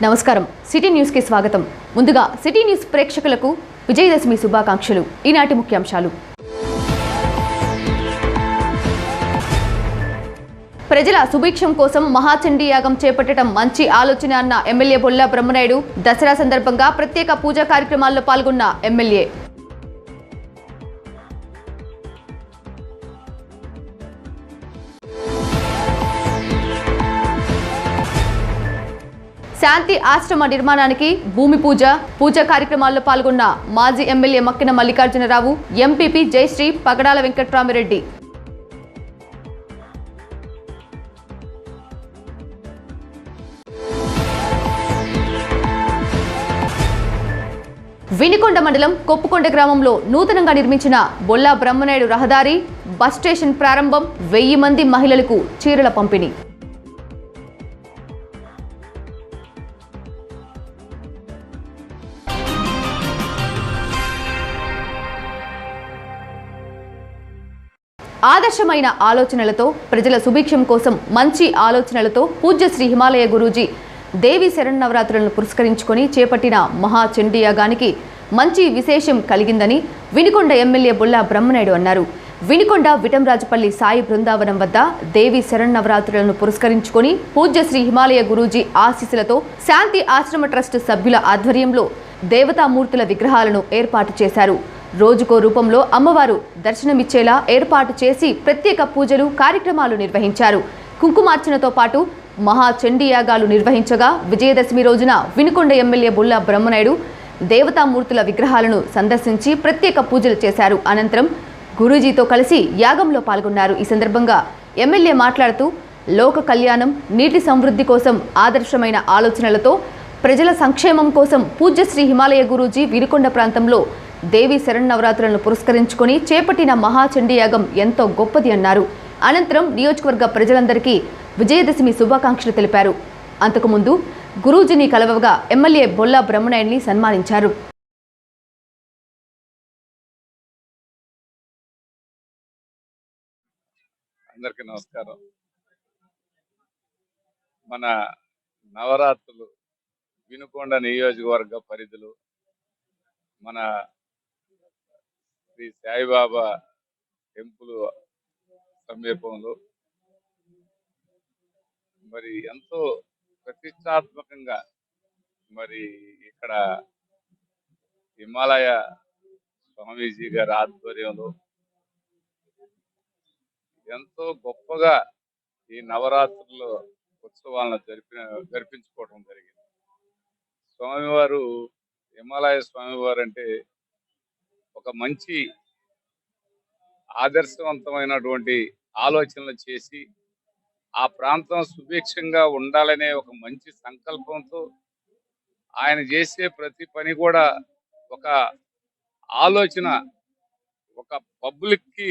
నమస్కారం city news కి స్వాగతం. ముందుగా సిటీ న్యూస్ ప్రేక్షకులకు విజయదశమి శుభాకాంక్షలు. ఈనాటి ముఖ్యాంశాలు. ప్రజల సుభిక్షం కోసం మహాచండీ యాగం చేపట్టడం మంచి ఆలోచన అన్న ఎమ్మెల్యే బొల్లా బ్రహ్మనాయుడు. దసరా సందర్భంగా ప్రత్యేక పూజా కార్యక్రమాల్లో పాల్గొన్న ఎమ్మెల్యే. శాంతి ఆశ్రమ నిర్మాణానికి భూమి పూజ కార్యక్రమాల్లో పాల్గొన్న మాజీ ఎమ్మెల్యే మక్కిన మల్లికార్జునరావు, ఎంపీపీ జయశ్రీ, పగడాల వెంకట్రామిరెడ్డి. వినికొండ మండలం కొప్పుకొండ గ్రామంలో నూతనంగా నిర్మించిన బొల్లా బ్రహ్మనాయుడు రహదారి, బస్ స్టేషన్ ప్రారంభం, 1000 మంది మహిళలకు చీరల పంపిణీ. ఆదర్శమైన ఆలోచనలతో ప్రజల సుభిక్షం కోసం మంచి ఆలోచనలతో పూజ్య శ్రీ హిమాలయ గురూజీ దేవి శరన్నవరాత్రులను పురస్కరించుకొని చేపట్టిన మహాచండీ యాగానికి మంచి విశేషం కలిగిందని వినికొండ ఎమ్మెల్యే బొల్లా బ్రహ్మనాయుడు అన్నారు. వినికొండ విటంరాజుపల్లి సాయి బృందావనం వద్ద దేవి శరన్నవరాత్రులను పురస్కరించుకొని పూజ్య శ్రీ హిమాలయ గురూజీ ఆశీస్సులతో శాంతి ఆశ్రమ ట్రస్ట్ సభ్యుల ఆధ్వర్యంలో దేవతామూర్తుల విగ్రహాలను ఏర్పాటు చేశారు. రోజుకో రూపంలో అమ్మవారు దర్శనమిచ్చేలా ఏర్పాటు చేసి ప్రత్యేక పూజలు కార్యక్రమాలు నిర్వహించారు. కుంకుమార్చనతో పాటు మహాచండీ యాగాలు నిర్వహించగా విజయదశమి రోజున వినుకొండ ఎమ్మెల్యే బొల్లా బ్రహ్మనాయుడు దేవతామూర్తుల విగ్రహాలను సందర్శించి ప్రత్యేక పూజలు చేశారు. అనంతరం గురూజీతో కలిసి యాగంలో పాల్గొన్నారు. ఈ సందర్భంగా ఎమ్మెల్యే మాట్లాడుతూ లోక కళ్యాణం, నీటి సమృద్ధి కోసం ఆదర్శమైన ఆలోచనలతో ప్రజల సంక్షేమం కోసం పూజ్య శ్రీ హిమాలయ గురూజీ వినుకొండ ప్రాంతంలో దేవి శరన్నవరాత్రులను పురస్కరించుకొని చేపట్టిన మహాచండీ యాగం ఎంతో గొప్పది అన్నారు. అనంతరం నియోజకవర్గ ప్రజలందరికీ విజయదశమి శుభాకాంక్షలు తెలిపారు. అంతకుముందు గురూజీని కలవగా ఎమ్మెల్యే బొల్లా బ్రహ్మనాయుడిని సన్మానించారు. అందరికీ నమస్కారం. మన నవరాత్రులు వినుకొండ నియోజకవర్గ పరిధిలో మన శ్రీ సాయిబాబా టెంపుల్ సమీపంలో మరి ఎంతో ప్రతిష్టాత్మకంగా మరి ఇక్కడ హిమాలయ స్వామీజీ గారి ఆధ్వర్యంలో ఎంతో గొప్పగా ఈ నవరాత్రుల్లో ఉత్సవాలను జరిపించుకోవడం జరిగింది. స్వామివారు హిమాలయ స్వామివారు అంటే ఒక మంచి ఆదర్శవంతమైనటువంటి ఆలోచనలు చేసి ఆ ప్రాంతం సుభిక్షంగా ఉండాలనే ఒక మంచి సంకల్పంతో ఆయన చేసే ప్రతి పని కూడా ఒక ఆలోచన, ఒక పబ్లిక్ కి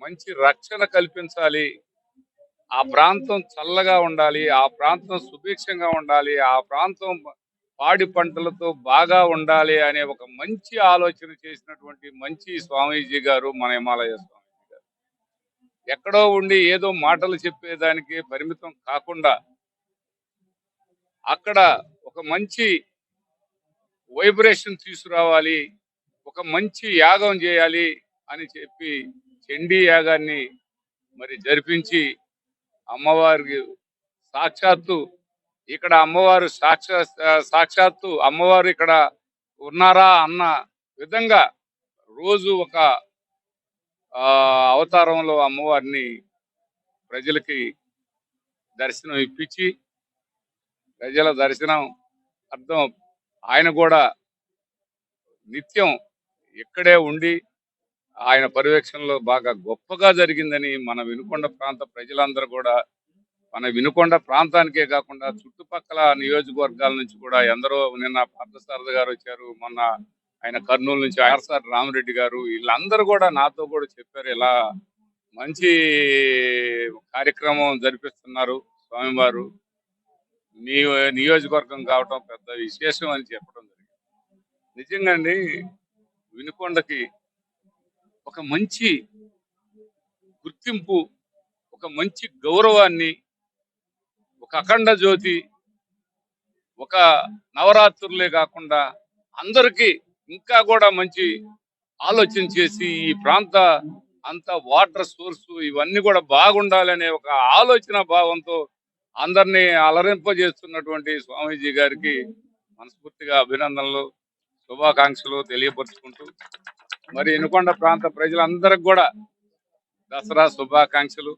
మంచి రక్షణ కల్పించాలి, ఆ ప్రాంతం చల్లగా ఉండాలి, ఆ ప్రాంతం సుభిక్షంగా ఉండాలి, ఆ ప్రాంతం పాడి పంటలతో బాగా ఉండాలి అనే ఒక మంచి ఆలోచన చేసినటువంటి మంచి స్వామీజీ గారు మన హిమాలయ స్వామీజీ గారు. ఎక్కడో ఉండి ఏదో మాటలు చెప్పేదానికి పరిమితం కాకుండా అక్కడ ఒక మంచి వైబ్రేషన్ తీసుకురావాలి, ఒక మంచి యాగం చేయాలి అని చెప్పి చండీ యాగాన్ని మరి జరిపించి అమ్మవారికి సాక్షాత్తు ఇక్కడ అమ్మవారు సాక్షాత్తు అమ్మవారు ఇక్కడ ఉన్నారా అన్న విధంగా రోజు ఒక అవతారంలో అమ్మవారిని ప్రజలకి దర్శనం ఇప్పించి ప్రజల దర్శనం అర్థం ఆయన కూడా నిత్యం ఇక్కడే ఉండి ఆయన పర్యవేక్షణలో బాగా గొప్పగా జరిగిందని మన వినుకొండ ప్రాంత ప్రజలందరూ కూడా, మన వినుకొండ ప్రాంతానికే కాకుండా చుట్టుపక్కల నియోజకవర్గాల నుంచి కూడా ఎందరో, నిన్న పార్థసారథి గారు వచ్చారు, మొన్న ఆయన కర్నూలు నుంచి ఆర్సార్ రామిరెడ్డి గారు, వీళ్ళందరూ కూడా నాతో కూడా చెప్పారు ఇలా మంచి కార్యక్రమం జరిపిస్తున్నారు స్వామివారు, మీ నియోజకవర్గం కావటం పెద్ద విశేషం అని చెప్పడం జరిగింది. నిజంగా అండి వినుకొండకి ఒక మంచి గుర్తింపు, ఒక మంచి గౌరవాన్ని, ఒక అఖండ జ్యోతి ఒక నవరాత్రులే కాకుండా అందరికీ ఇంకా కూడా మంచి ఆలోచన చేసి ఈ ప్రాంత అంత వాటర్ సోర్స్ ఇవన్నీ కూడా బాగుండాలనే ఒక ఆలోచన భావంతో అందరినీ అలరింపజేస్తున్నటువంటి స్వామీజీ గారికి మనస్ఫూర్తిగా అభినందనలు శుభాకాంక్షలు తెలియపరుచుకుంటూ మరి వినుకొండ ప్రాంత ప్రజలందరికి కూడా దసరా శుభాకాంక్షలు.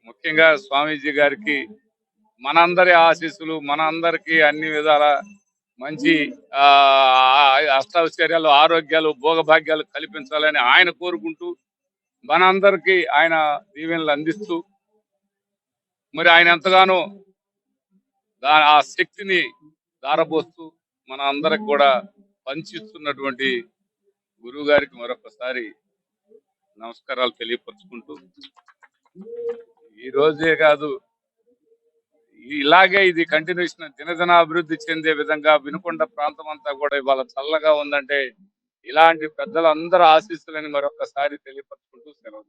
ముఖ్యంగా స్వామీజీ గారికి మనందరి ఆశీస్సులు, మనందరికీ అన్ని విధాల మంచి ఆ అష్టైశ్వర్యాలు, ఆరోగ్యాలు, భోగభాగ్యాలు కల్పించాలని ఆయన కోరుకుంటూ మనందరికీ ఆయన దీవెనలు అందిస్తూ మరి ఆయన ఎంతగానో ఆ శక్తిని దారబోస్తూ మన అందరికి కూడా పంచిస్తున్నటువంటి గురువు గారికి మరొకసారి నమస్కారాలు తెలియపరుచుకుంటూ ఈ రోజే కాదు ఇలాగే ఇది కంటిన్యూషన్ దినదిన అభివృద్ధి చెందే విధంగా వినుకొండ ప్రాంతం అంతా కూడా ఇవాళ చల్లగా ఉందంటే ఇలాంటి పెద్దలందరూ ఆశీస్సులని మరొకసారి తెలియపరుచుకుంటూ సెలవు.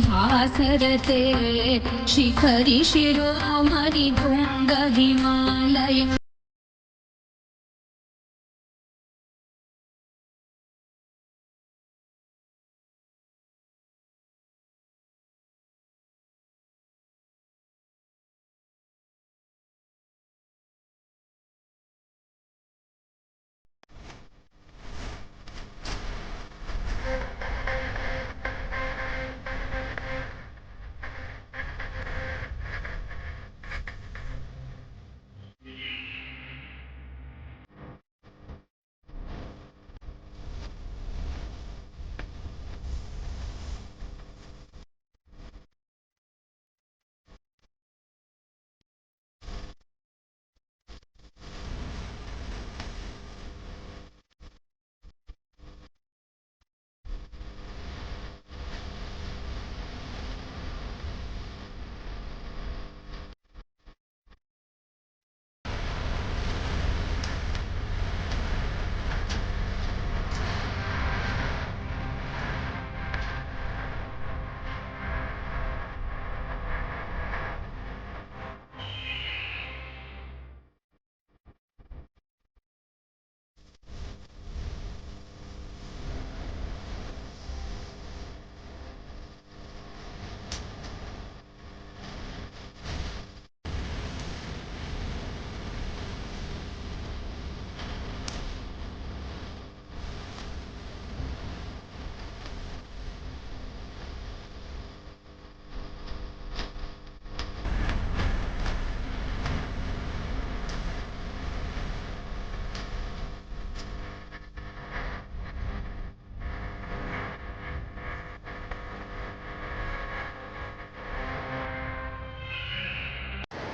हासरते शिखरि शिरोमणि तुंग हिमालय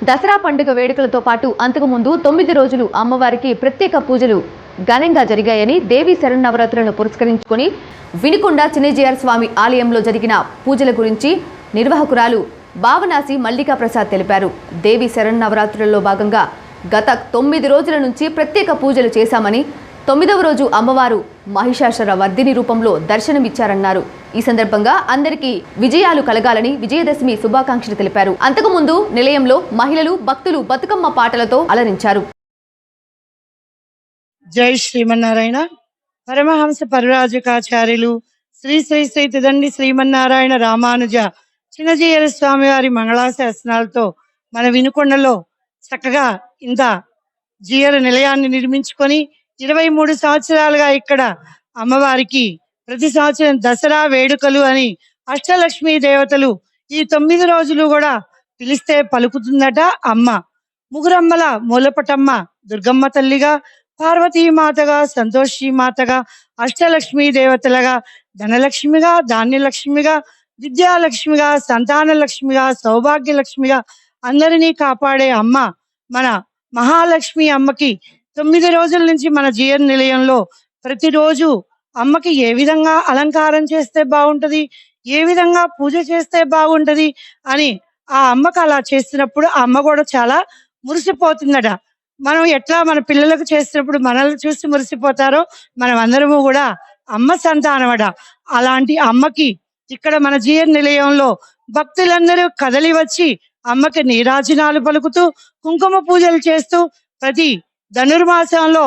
దసరా పండుగ వేడుకలతో పాటు అంతకుముందు 9 రోజులు అమ్మవారికి ప్రత్యేక పూజలు ఘనంగా జరిగాయని దేవి శరన్నవరాత్రులను పురస్కరించుకొని వినుకొండ చిన్నజీయర్ స్వామి ఆలయంలో జరిగిన పూజల గురించి నిర్వాహకురాలు భావనాసి మల్లికా ప్రసాద్ తెలిపారు. దేవి శరన్నవరాత్రులలో భాగంగా గత 9 రోజుల నుంచి ప్రత్యేక పూజలు చేశామని 9వ రోజు అమ్మవారు మహిషాసుర వర్ధిని రూపంలో దర్శనమిచ్చారన్నారు. ఈ సందర్భంగా అందరికీ విజయాలు కలగాలని విజయదశమి శుభాకాంక్షలు తెలిపారు. అంతకుముందు నిలయంలో మహిళలు భక్తులు బతుకమ్మ పాటలతో అలరించారు. జై శ్రీమన్నారాయణ. పరమహంస పరివ్రాజకాచార్యులు శ్రీ శ్రీ శ్రీ తిదండి శ్రీమన్నారాయణ రామానుజ చిన్నజీయర స్వామి వారి మంగళాశాసనాలతో మన వినుకొండలో చక్కగా ఇంత జీయర నిలయాన్ని నిర్మించుకొని 23 సంవత్సరాలుగా ఇక్కడ అమ్మవారికి ప్రతి సంవత్సరం దసరా వేడుకలు అని అష్టలక్ష్మీ దేవతలు ఈ 9 రోజులు కూడా పిలిస్తే పలుకుతుందట అమ్మ. ముగురమ్మల మూలపటమ్మ దుర్గమ్మ తల్లిగా, పార్వతీమాతగా, సంతోషిమాతగా, అష్టలక్ష్మీ దేవతలుగా, ధనలక్ష్మిగా, ధాన్యలక్ష్మిగా, విద్యాలక్ష్మిగా, సంతానలక్ష్మిగా, సౌభాగ్యలక్ష్మిగా అందరినీ కాపాడే అమ్మ మన మహాలక్ష్మి అమ్మకి 9 రోజుల నుంచి మన జీవన నిలయంలో ప్రతిరోజు అమ్మకి ఏ విధంగా అలంకారం చేస్తే బాగుంటది, ఏ విధంగా పూజ చేస్తే బాగుంటది అని ఆ అమ్మకు అలా చేస్తున్నప్పుడు ఆ అమ్మ కూడా చాలా మురిసిపోతుందట. మనం ఎట్లా మన పిల్లలకు చేసినప్పుడు మనల్ని చూసి మురిసిపోతారో మనం అందరము కూడా అమ్మ సంతానమట. అలాంటి అమ్మకి ఇక్కడ మన జీవన నిలయంలో భక్తులందరూ కదలి వచ్చి అమ్మకి నీరాజనాలు పలుకుతూ కుంకుమ పూజలు చేస్తూ ప్రతి ధనుర్మాసంలో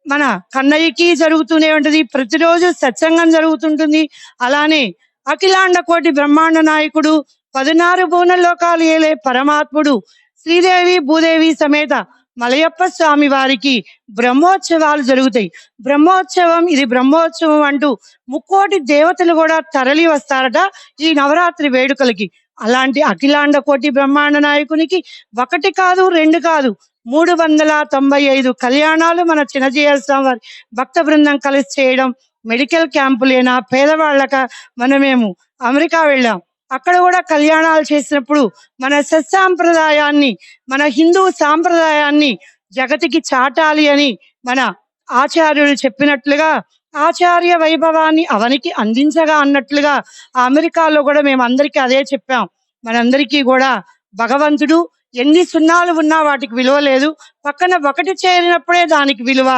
మన కన్నయ్యకి జరుగుతూనే ఉంటది. ప్రతిరోజు సత్సంగం జరుగుతుంటుంది. అలానే అఖిలాండ కోటి బ్రహ్మాండ నాయకుడు 16 భువన లోకాలు ఏలే పరమాత్ముడు శ్రీదేవి భూదేవి సమేత మలయప్ప స్వామి వారికి బ్రహ్మోత్సవాలు జరుగుతాయి. ఇది బ్రహ్మోత్సవం అంటూ 3 కోటి దేవతలు కూడా తరలి వస్తారట ఈ నవరాత్రి వేడుకలకి. అలాంటి అఖిలాండ కోటి బ్రహ్మాండ నాయకునికి 1 కాదు 2 కాదు 395 కళ్యాణాలు మన చిన్నజీయర స్వామి వారి భక్త బృందం కలిసి చేయడం. మెడికల్ క్యాంపులేనా, పేదవాళ్ళక మనమేము అమెరికా వెళ్ళాం, అక్కడ కూడా కళ్యాణాలు చేసినప్పుడు మన సత్సాంప్రదాయాన్ని, మన హిందూ సాంప్రదాయాన్ని జగతికి చాటాలి అని మన ఆచార్యులు చెప్పినట్లుగా ఆచార్య వైభవాన్ని అవనికి అందించగా అన్నట్లుగా ఆ అమెరికాలో కూడా మేము అందరికీ అదే చెప్పాం. మనందరికీ కూడా భగవంతుడు ఎన్ని సున్నాలు ఉన్నా వాటికి విలువ లేదు, పక్కన 1 చేరినప్పుడే దానికి విలువ,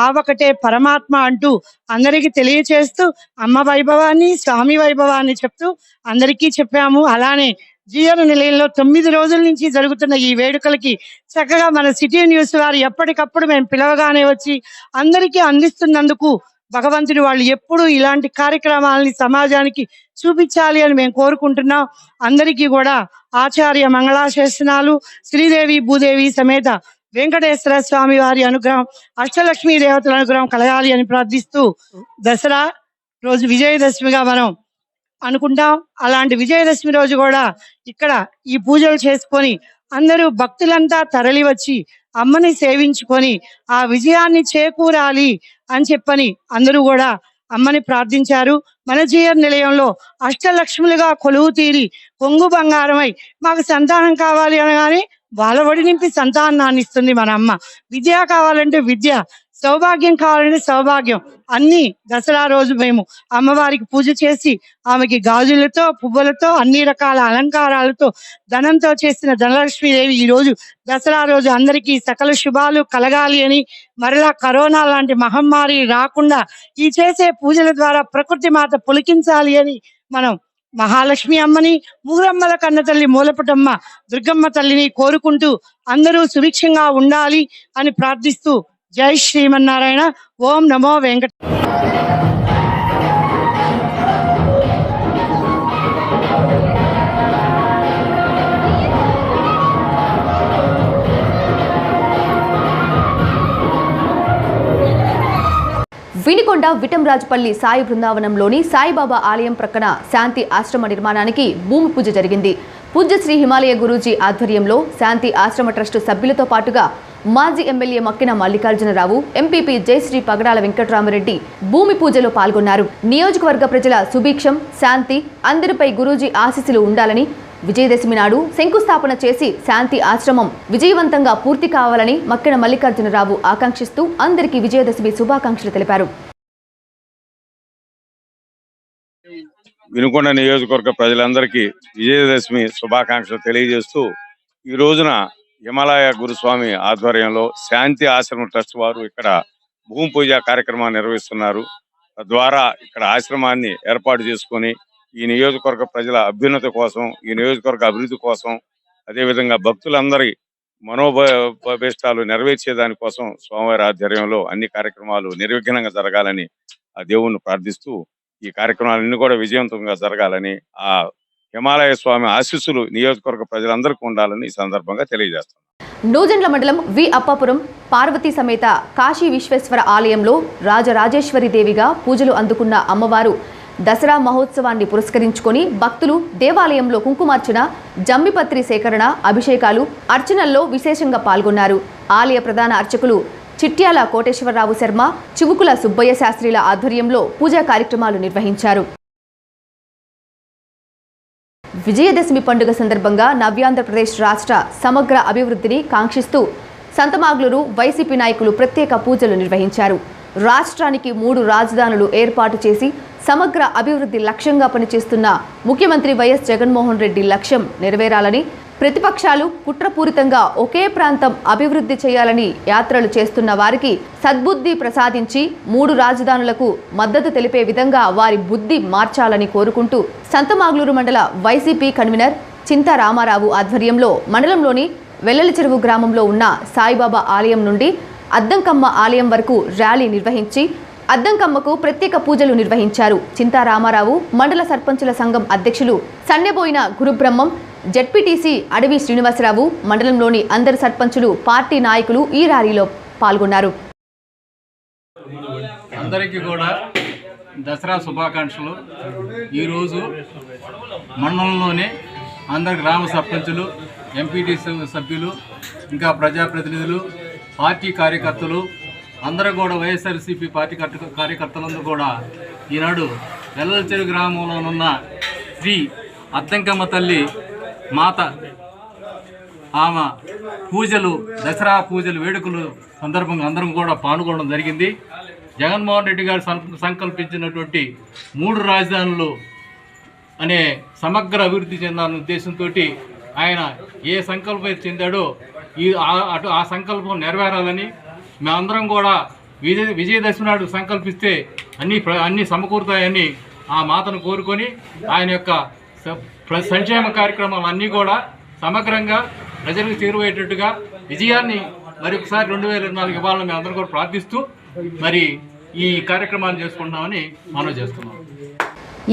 ఆ 1 పరమాత్మ అంటూ అందరికి తెలియచేస్తూ అమ్మ వైభవాన్ని, స్వామి వైభవాన్ని చెప్తూ అందరికీ చెప్పాము. అలానే జీవన నిలయంలో 9 రోజుల నుంచి జరుగుతున్న ఈ వేడుకలకి చక్కగా మన సిటీ న్యూస్ వారు ఎప్పటికప్పుడు మేము పిలవగానే వచ్చి అందరికీ అందిస్తున్నందుకు భగవంతుడు వాళ్ళు ఎప్పుడు ఇలాంటి కార్యక్రమాలని సమాజానికి చూపించాలి అని మేము కోరుకుంటున్నాం. అందరికీ కూడా ఆచార్య మంగళాశాసనాలు, శ్రీదేవి భూదేవి సమేత వెంకటేశ్వర స్వామి వారి అనుగ్రహం, అష్టలక్ష్మీ దేవతల అనుగ్రహం కలగాలి అని ప్రార్థిస్తూ దసరా రోజు విజయదశమిగా మనం అనుకుంటాం. అలాంటి విజయదశమి రోజు కూడా ఇక్కడ ఈ పూజలు చేసుకొని అందరూ భక్తులంతా తరలి వచ్చి అమ్మని సేవించుకొని ఆ విజయాన్ని చేకూరాలి అని చెప్పని అందరూ కూడా అమ్మని ప్రార్థించారు. మన జీవన నిలయంలో అష్టలక్ష్ములుగా కొలువు తీరి కొంగు బంగారమై మాకు సంతానం కావాలి అనగానే వాళ్ళ ఒడి నింపి సంతానాన్ని ఇస్తుంది మన అమ్మ. విద్య కావాలంటే విద్య, సౌభాగ్యం కావాలంటే సౌభాగ్యం అన్ని దసరా రోజు మేము అమ్మవారికి పూజ చేసి ఆమెకి గాజులతో, పువ్వులతో, అన్ని రకాల అలంకారాలతో, ధనంతో చేసిన ధనలక్ష్మీదేవి ఈ రోజు దసరా రోజు అందరికీ సకల శుభాలు కలగాలి అని, మరలా కరోనా లాంటి మహమ్మారి రాకుండా ఈ చేసే పూజల ద్వారా ప్రకృతి మాత పులికించాలి అని మనం మహాలక్ష్మి అమ్మని, ముగురమ్మల కన్న తల్లి మూలపటమ్మ దుర్గమ్మ తల్లిని కోరుకుంటూ అందరూ సుభిక్షంగా ఉండాలి అని ప్రార్థిస్తూ జై శ్రీమన్నారాయణ. ఓం నమో వెంకట. వినుకొండ విటంరాజుపల్లి సాయి బృందావనంలోని సాయిబాబా ఆలయం ప్రక్కన శాంతి ఆశ్రమ నిర్మాణానికి భూమి పూజ జరిగింది. పూజ్య శ్రీ హిమాలయ గురూజీ ఆధ్వర్యంలో శాంతి ఆశ్రమ ట్రస్టు సభ్యులతో పాటుగా మాజీ ఎమ్మెల్యే మక్కిన మల్లికార్జునరావు, ఎంపీపీ జయశ్రీ పగడాల వెంకటరామరెడ్డి భూమి పూజలో పాల్గొన్నారు. నియోజకవర్గ ప్రజల సుభిక్షం, శాంతి అందరిపై గురూజీ ఆశీస్సులు ఉండాలని విజయదశమి నాడు శంకుస్థాపన చేసి శాంతి ఆశ్రమం విజయవంతంగా పూర్తి కావాలని మక్కెన మల్లికార్జునరావు ఆకాంక్షిస్తూ అందరికీ విజయదశమి శుభాకాంక్షలు తెలిపారు. వినుకొండ నియోజకవర్గ ప్రజలందరికీ విజయదశమి శుభాకాంక్షలు తెలియజేస్తూ ఈ రోజున హిమాలయ గురుస్వామి ఆధ్వర్యంలో శాంతి ఆశ్రమం ట్రస్ట్ వారు ఇక్కడ భూమి పూజ కార్యక్రమాన్ని నిర్వహిస్తున్నారు. తద్వారా ఇక్కడ ఆశ్రమాన్ని ఏర్పాటు చేసుకొని ఈ నియోజకవర్గ ప్రజల అభ్యున్నతి కోసం, ఈ నియోజకవర్గ అభివృద్ధి కోసం, అదేవిధంగా భక్తులందరి మనోభీష్టాలు నెరవేర్చే దానికోసం స్వామివారి ఆధ్వర్యంలో అన్ని కార్యక్రమాలు నిర్విఘ్నంగా జరగాలని ఆ దేవుణ్ణి ప్రార్థిస్తూ ఈ కార్యక్రమాలన్నీ కూడా విజయవంతంగా జరగాలని ఆ హిమాలయ స్వామి ఆశీస్సులు నియోజకవర్గ ప్రజలందరికీ ఉండాలని ఈ సందర్భంగా తెలియజేస్తాను. నూజెండ్ల మండలం వి అప్పాపురం పార్వతీ సమేత కాశీ విశ్వేశ్వర ఆలయంలో రాజరాజేశ్వరి దేవిగా పూజలు అందుకున్న అమ్మవారు దసరా మహోత్సవాన్ని పురస్కరించుకొని భక్తులు దేవాలయంలో కుంకుమార్చన, జమ్మిపత్రి సేకరణ, అభిషేకాలు, అర్చనల్లో విశేషంగా పాల్గొన్నారు. ఆలయ ప్రధాన అర్చకులు చిట్యాల కోటేశ్వరరావు శర్మ, చివుకుల సుబ్బయ్య శాస్త్రిల ఆధ్వర్యంలో పూజా కార్యక్రమాలు నిర్వహించారు. విజయదశమి పండుగ సందర్భంగా నవ్యాంధ్రప్రదేశ్ రాష్ట్ర సమగ్ర అభివృద్ధిని కాంక్షిస్తూ సంతమాగ్లూరు వైసీపీ నాయకులు ప్రత్యేక పూజలు నిర్వహించారు. రాష్ట్రానికి 3 రాజధానులు ఏర్పాటు చేసి సమగ్ర అభివృద్ధి లక్ష్యంగా పనిచేస్తున్న ముఖ్యమంత్రి వైఎస్ జగన్మోహన్ రెడ్డి లక్ష్యం నెరవేరాలని, ప్రతిపక్షాలు కుట్రపూరితంగా ఒకే ప్రాంతం అభివృద్ధి చేయాలని యాత్రలు చేస్తున్న వారికి సద్బుద్ధి ప్రసాదించి 3 రాజధానులకు మద్దతు తెలిపే విధంగా వారి బుద్ధి మార్చాలని కోరుకుంటూ సంతమాగ్లూరు మండల వైసీపీ కన్వీనర్ చింతా రామారావు ఆధ్వర్యంలో మండలంలోని వెల్లల చెరువు గ్రామంలో ఉన్న సాయిబాబా ఆలయం నుండి అద్దంకమ్మ ఆలయం వరకు ర్యాలీ నిర్వహించి అద్దంకమ్మకు ప్రత్యేక పూజలు నిర్వహించారు. చింతా రామారావు మండల సర్పంచుల సంఘం అధ్యక్షులు సన్నెబోయిన గురుబ్రహ్మం, జెడ్పీటీసీ అడవి శ్రీనివాసరావు, మండలంలోని అందరు సర్పంచులు, పార్టీ నాయకులు ఈ ర్యాలీలో పాల్గొన్నారు. అందరికీ కూడా దసరా శుభాకాంక్షలు. ఈరోజు మండలంలోనే అందరు గ్రామ సర్పంచులు, ఎంపీటీసీ సభ్యులు, ఇంకా ప్రజాప్రతినిధులు, పార్టీ కార్యకర్తలు అందరూ కూడా వైఎస్ఆర్సీపీ పార్టీ కార్యకర్తలందరూ కూడా ఈనాడు వెల్లల చెరువు గ్రామంలోనున్న శ్రీ అద్దంకమ్మ తల్లి మాత ఆమె పూజలు, దసరా పూజలు వేడుకలు సందర్భంగా అందరం కూడా పాల్గొనడం జరిగింది. జగన్మోహన్ రెడ్డి గారు సంకల్పించినటువంటి 3 రాజధానులు అనే సమగ్ర అభివృద్ధి చెందాలనే ఉద్దేశంతో ఆయన ఏ సంకల్పం చెందాడో ఆ సంకల్పం నెరవేరాలని మేమందరం కూడా విజయదశమి నాడు సంకల్పిస్తే అన్ని సమకూరుతాయని ఆ మాతను కోరుకొని ఆయన యొక్క సంక్షేమ కార్యక్రమాలు అన్నీ కూడా సమగ్రంగా ప్రజలకు చేరువయ్యేటట్టుగా విజయాన్ని మరొకసారి 2024 ఇవ్వాలని మేము అందరం కూడా ప్రార్థిస్తూ మరి ఈ కార్యక్రమాన్ని చేసుకుంటామని మనవి చేస్తున్నాం.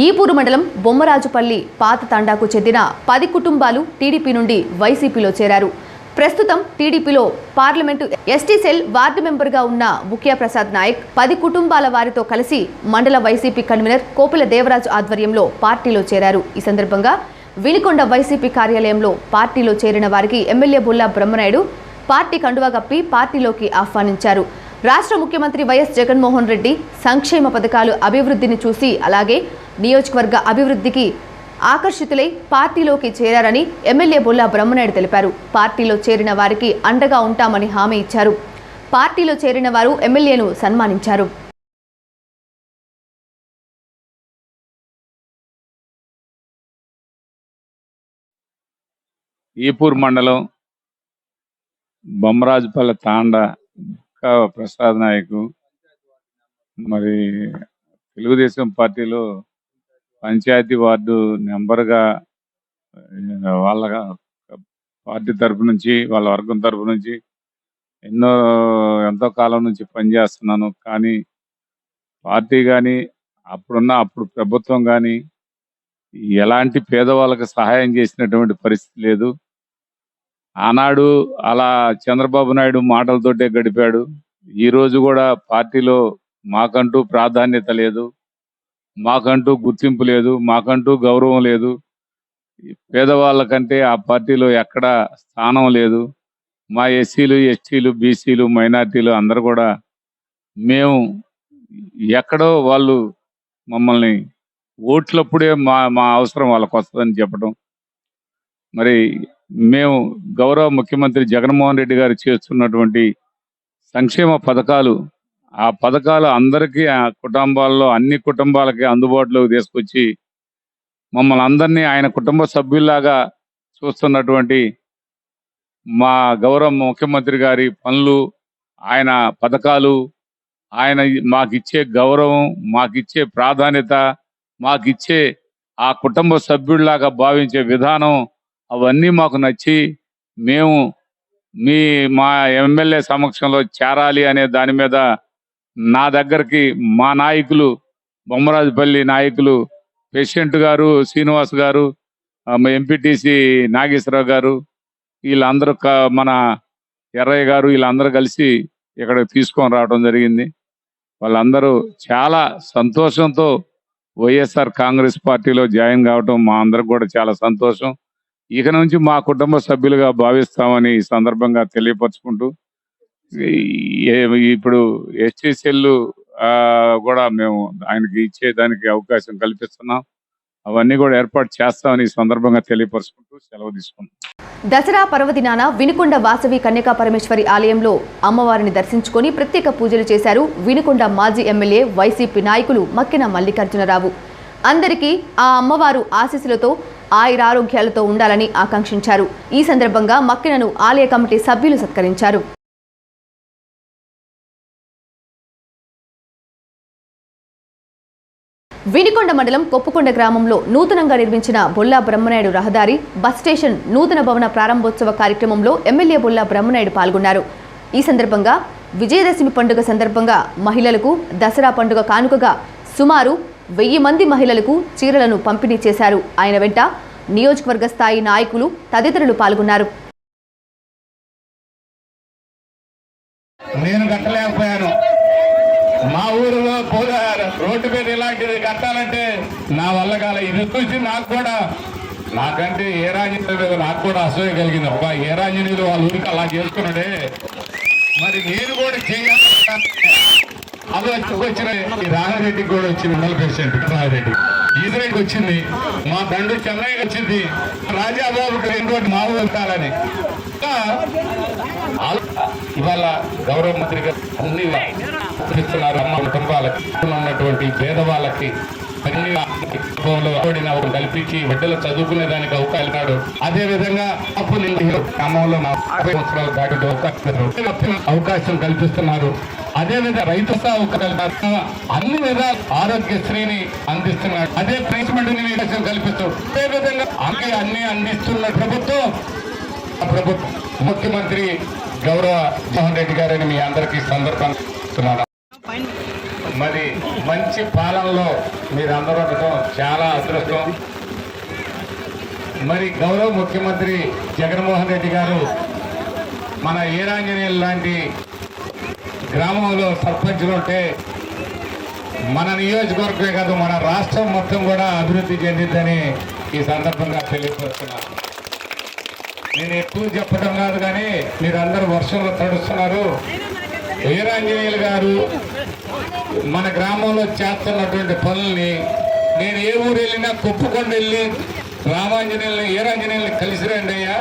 ఈపూరు మండలం బొమ్మరాజుపల్లి పాత తండాకు చెందిన 10 కుటుంబాలు టీడీపీ నుండి వైసీపీలో చేరారు. ప్రస్తుతం టీడీపీలో పార్లమెంటు ఎస్టీ సెల్ వార్డు మెంబర్గా ఉన్న ముఖ్య ప్రసాద్ నాయక్ 10 కుటుంబాల వారితో కలిసి మండల వైసీపీ కన్వీనర్ కోపిల దేవరాజు ఆధ్వర్యంలో పార్టీలో చేరారు. ఈ సందర్భంగా వినుకొండ వైసీపీ కార్యాలయంలో పార్టీలో చేరిన వారికి ఎమ్మెల్యే బుల్లా బ్రహ్మనాయుడు పార్టీ కండువా కప్పి పార్టీలోకి ఆహ్వానించారు. రాష్ట్ర ముఖ్యమంత్రి వైఎస్ జగన్మోహన్ రెడ్డి సంక్షేమ పథకాలు అభివృద్ధిని చూసి అలాగే నియోజకవర్గ అభివృద్ధికి ఆకర్షితులై పార్టీలోకి చేరారని ఎమ్మెల్యే బొల్లా బ్రహ్మనాయుడు తెలిపారు. పార్టీలో చేరిన వారికి అండగా ఉంటామని హామీ ఇచ్చారు. పార్టీలో చేరిన వారు ఎమ్మెల్యేను సన్మానించారు. ఈపూర్ మండలం బొమ్మరాజుపల్లి తాండా ప్రసాద్ నాయకు మరి తెలుగుదేశం పార్టీలో పంచాయతీ వార్డు నెంబర్గా వాళ్ళ పార్టీ తరపు నుంచి, వాళ్ళ వర్గం తరపు నుంచి ఎంతో కాలం నుంచి పనిచేస్తున్నాను. కానీ పార్టీ కానీ అప్పుడు ప్రభుత్వం కానీ ఎలాంటి పేదవాళ్ళకి సహాయం చేసినటువంటి పరిస్థితి లేదు. ఆనాడు అలా చంద్రబాబు నాయుడు మాటలతోటే గడిపాడు. ఈ రోజు కూడా పార్టీలో మాకంటూ ప్రాధాన్యత లేదు, మాకంటూ గుర్తింపు లేదు, మాకంటూ గౌరవం లేదు. పేదవాళ్ళకంటే ఆ పార్టీలో ఎక్కడ స్థానం లేదు. మా ఎస్సీలు, ఎస్టీలు, బీసీలు, మైనార్టీలు అందరూ కూడా మేము ఎక్కడో వాళ్ళు మమ్మల్ని ఓట్లప్పుడే మా అవసరం వాళ్ళకు వస్తుందని చెప్పడం, మరి మేము గౌరవ ముఖ్యమంత్రి జగన్మోహన్ రెడ్డి గారు చేస్తున్నటువంటి సంక్షేమ పథకాలు, ఆ పథకాలు అందరికీ, ఆ కుటుంబాల్లో అన్ని కుటుంబాలకి అందుబాటులోకి తీసుకొచ్చి మమ్మల్ని అందరినీ ఆయన కుటుంబ సభ్యుల్లాగా చూస్తున్నటువంటి మా గౌరవ ముఖ్యమంత్రి గారి పనులు, ఆయన పథకాలు, ఆయన మాకిచ్చే గౌరవం, మాకిచ్చే ప్రాధాన్యత, మాకిచ్చే ఆ కుటుంబ సభ్యుడిలాగా భావించే విధానం అవన్నీ మాకు నచ్చి మేము మా ఎమ్మెల్యే సమక్షంలో చేరాలి అనే దాని మీద నా దగ్గరికి మా నాయకులు, బొమ్మరాజుపల్లి నాయకులు ప్రెసిడెంట్ గారు, శ్రీనివాస్ గారు, ఎంపీటీసీ నాగేశ్వరరావు గారు, వీళ్ళందరూ మన ఎర్రయ్య గారు, వీళ్ళందరూ కలిసి ఇక్కడ తీసుకొని రావడం జరిగింది. వాళ్ళందరూ చాలా సంతోషంతో వైఎస్ఆర్ కాంగ్రెస్ పార్టీలో జాయిన్ కావటం మా అందరికి కూడా చాలా సంతోషం. ఇక నుంచి మా కుటుంబ సభ్యులుగా భావిస్తామని ఈ సందర్భంగా తెలియపరుచుకుంటూ, ఇప్పుడు ఎస్టీసీఎల్ కూడా మేము ఆయనకి ఇచ్చేదానికి అవకాశం కల్పిస్తున్నాం. అవన్నీ కూడా ఏర్పాటు చేస్తామని ఈ సందర్భంగా తెలియపరుచుకుంటూ సెలవు తీసుకున్నాం. దసరా పర్వదినాన వినుకొండ వాసవి కన్యకా పరమేశ్వరి ఆలయంలో అమ్మవారిని దర్శించుకొని ప్రత్యేక పూజలు చేశారు వినుకొండ మాజీ ఎమ్మెల్యే వైసీపీ నాయకులు మక్కిన మల్లికార్జునరావు. అందరికీ ఆ అమ్మవారు ఆశీస్సులతో ఆయురారోగ్యాలతో ఉండాలని ఆకాంక్షించారు. ఈ సందర్భంగా మక్కినను ఆలయ కమిటీ సభ్యులు సత్కరించారు. వినుకొండ మండలం కొప్పుకొండ గ్రామంలో నూతనంగా నిర్మించిన బొల్లా బ్రహ్మనాయుడు రహదారి బస్ స్టేషన్ నూతన భవన ప్రారంభోత్సవ కార్యక్రమంలో ఎమ్మెల్యే బొల్లా బ్రహ్మనాయుడు పాల్గొన్నారు. ఈ సందర్భంగా విజయదశమి పండుగ సందర్భంగా మహిళలకు దసరా పండుగ కానుకగా సుమారు 1000 మంది మహిళలకు చీరలను పంపిణీ చేశారు. ఆయన వెంట నియోజకవర్గ స్థాయి నాయకులు తదితరులు పాల్గొన్నారు. నేను కట్టలేకపోయాను. మా ఊరిలో కూడా రోడ్డు మీద ఇలాంటిది కట్టాలంటే నా వల్ల కాల. ఇది చూసి నాకు కూడా, నాకంటే ఏరాంజనేయుల మీద నాకు కూడా అసూయ కలిగింది. అబ్బా, ఏరాంజనేయులు వాళ్ళ ఊరికి అలా చేసుకున్నాడే, మరి నేను కూడా చేయాలి. అది వచ్చిన ఈ రాఘరెడ్డికి కూడా వచ్చింది, మండల ప్రెసిడెంట్ రాఘరెడ్డి, ఈదిరెడ్డికి వచ్చింది, మా తండ్రి చెన్నైకి వచ్చింది, రాజాబాబుకి 2 మా ఊరు వెళ్తాలని. ఇవాళ గౌరవ మంత్రి గారు అన్ని ఇస్తున్నారు. అమ్మ కుటుంబాలకి ఉన్నటువంటి పేదవాళ్ళకి కల్పించి బిడ్డలు చదువుకునే దానికి అవకాశాలు. అదే విధంగా గ్రామంలో 50 సంవత్సరాలు దాటి అవకాశం కల్పిస్తున్నారు. అదే విధంగా రైతు అన్ని విధాలు ఆరోగ్యశ్రీని అందిస్తున్నారు. అదే ప్లేస్మెంట్ అవకాశం కల్పిస్తూ అదే విధంగా అన్ని అందిస్తున్న ప్రభుత్వం ముఖ్యమంత్రి గౌరవ జగన్మోహన్ రెడ్డి గారని మీ అందరికీ సందర్భంగా మరి మంచి పాలనలో మీరందరూ ఉండటం చాలా అదృష్టం. మరి గౌరవ ముఖ్యమంత్రి జగన్మోహన్ రెడ్డి గారు మన ఏరాంజనేయులు లాంటి గ్రామంలో సర్పంచులు ఉంటే మన నియోజకవర్గమే కాదు మన రాష్ట్రం మొత్తం కూడా అభివృద్ధి చెందిందని ఈ సందర్భంగా తెలియపరుస్తున్నాను. నేను ఎక్కువ చెప్పడం కాదు, కానీ మీరందరూ వర్షంలో తడుస్తున్నారు. వీరాంజనేయులు గారు మన గ్రామంలో చేస్తున్నటువంటి పనుల్ని నేను ఏ ఊరు వెళ్ళినా కొప్పుకొండ వెళ్ళి రామాంజనేయుల్ని వీరాంజనేయుల్ని కలిసి రండి అయ్యా,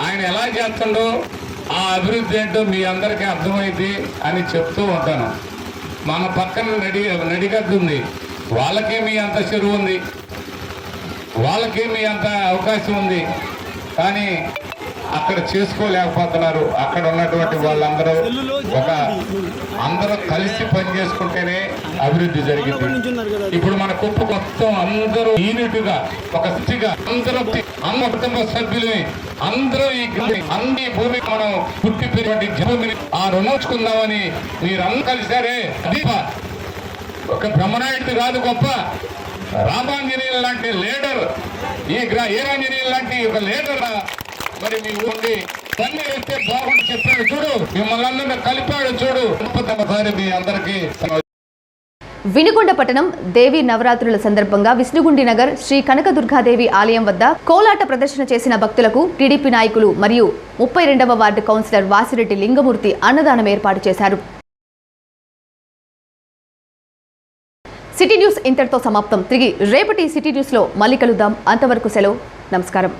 ఆయన ఎలా చేస్తుండో ఆ అభివృద్ధి ఏంటో మీ అందరికీ అర్థమైంది అని చెప్తూ ఉంటాను. మన పక్కన నడిగడ్డు ఉంది, వాళ్ళకి మీ అంత చెరువు ఉంది, వాళ్ళకి మీ అంత అవకాశం ఉంది, కానీ అక్కడ చేసుకోలేకపోతున్నారు. అక్కడ ఉన్నటువంటి వాళ్ళందరూ అందరూ కలిసి పనిచేసుకుంటేనే అభివృద్ధి జరిగింది. ఇప్పుడు మన కుప్ప మొత్తం అందరూ యూనిట్గా ఒక స్థితిగా అందరూ అన్న కుటుంబ సభ్యులని అందరూ అన్ని భూమి మనం పుట్టిపోయినటువంటి భూమిని ఆ రుణోచుకుందామని మీరందరూ కలిసారే. ఒక బ్రహ్మనాయుడు కాదు గొప్ప, రామాంజనేయులు లాంటి లీడర్, ఈ వీరాంజనేయులు లాంటి ఒక లీడర్ మరి మీ ఉండి పని వేస్తే బాగుండి చెప్పాడు చూడు, మిమ్మల్ని అందరినీ కలిపాడు చూడు. మీ అందరికీ వినుకొండ పట్టణం దేవి నవరాత్రుల సందర్భంగా విష్ణుగుండి నగర్ శ్రీ కనకదుర్గాదేవి ఆలయం వద్ద కోలాట ప్రదర్శన చేసిన భక్తులకు టీడీపీ నాయకులు మరియు 32వ వార్డు కౌన్సిలర్ వాసిరెడ్డి లింగమూర్తి అన్నదానం ఏర్పాటు చేశారు. సిటీ న్యూస్ ఇంతటితో సమాప్తం. తిరిగి రేపటి సిటీ న్యూస్లో మళ్ళీ కలుద్దాం. అంతవరకు సెలవు. నమస్కారం.